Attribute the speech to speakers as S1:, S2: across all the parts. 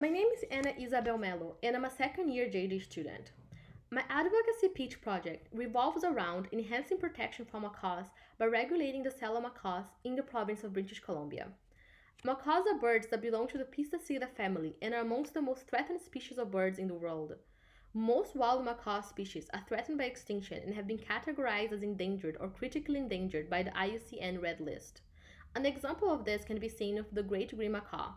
S1: My name is Anna Isabel Melo, and I'm a second-year JD student. My advocacy pitch project revolves around enhancing protection for macaws by regulating the sale of macaws in the province of British Columbia. Macaws are birds that belong to the Pistacida family and are amongst the most threatened species of birds in the world. Most wild macaw species are threatened by extinction and have been categorized as endangered or critically endangered by the IUCN Red List. An example of this can be seen with the great green macaw.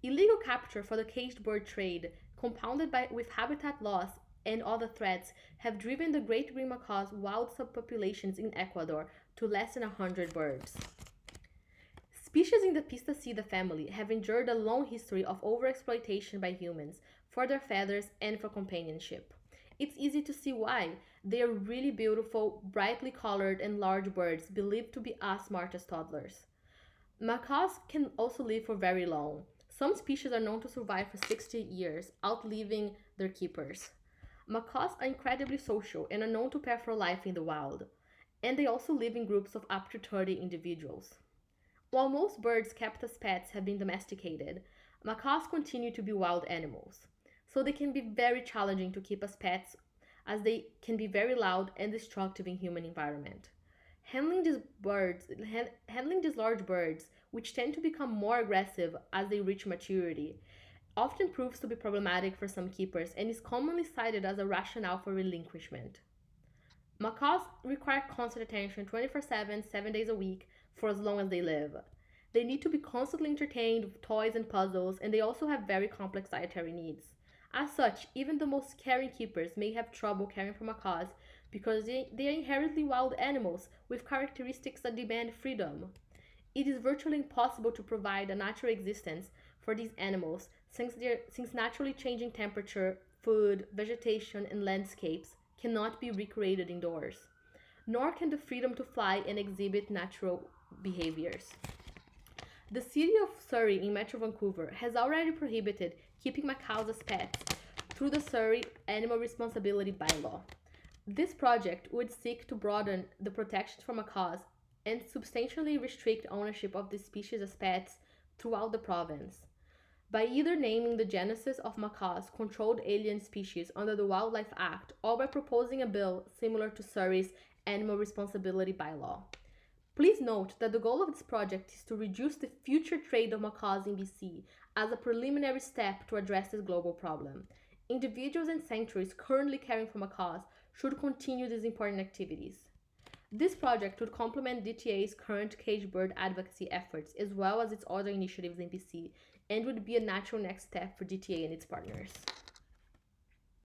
S1: Illegal capture for the caged bird trade, with habitat loss and other threats, have driven the great green macaw's wild subpopulations in Ecuador to less than 100 birds. Species in the Pistacida family have endured a long history of overexploitation by humans for their feathers and for companionship. It's easy to see why. They are really beautiful, brightly colored, and large birds believed to be as smart as toddlers. Macaws can also live for very long. Some species are known to survive for 60 years, outliving their keepers. Macaws are incredibly social and are known to pair for life in the wild, and they also live in groups of up to 30 individuals. While most birds kept as pets have been domesticated, macaws continue to be wild animals, so they can be very challenging to keep as pets as they can be very loud and destructive in human environment. Handling these large birds, which tend to become more aggressive as they reach maturity, often proves to be problematic for some keepers and is commonly cited as a rationale for relinquishment. Macaws require constant attention 24/7, 7 days a week, for as long as they live. They need to be constantly entertained with toys and puzzles, and they also have very complex dietary needs. As such, even the most caring keepers may have trouble caring for macaws because they are inherently wild animals with characteristics that demand freedom. It is virtually impossible to provide a natural existence for these animals since naturally changing temperature, food, vegetation, and landscapes cannot be recreated indoors, nor can the freedom to fly and exhibit natural behaviors. The city of Surrey in Metro Vancouver has already prohibited keeping macaws as pets through the Surrey Animal Responsibility Bylaw. This project would seek to broaden the protections for macaws and substantially restrict ownership of this species as pets throughout the province, by either naming the genesis of macaws controlled alien species under the Wildlife Act or by proposing a bill similar to Surrey's Animal Responsibility Bylaw. Please note that the goal of this project is to reduce the future trade of macaws in BC as a preliminary step to address this global problem. Individuals and sanctuaries currently caring for macaws should continue these important activities. This project would complement DTA's current cage bird advocacy efforts as well as its other initiatives in BC and would be a natural next step for DTA and its partners.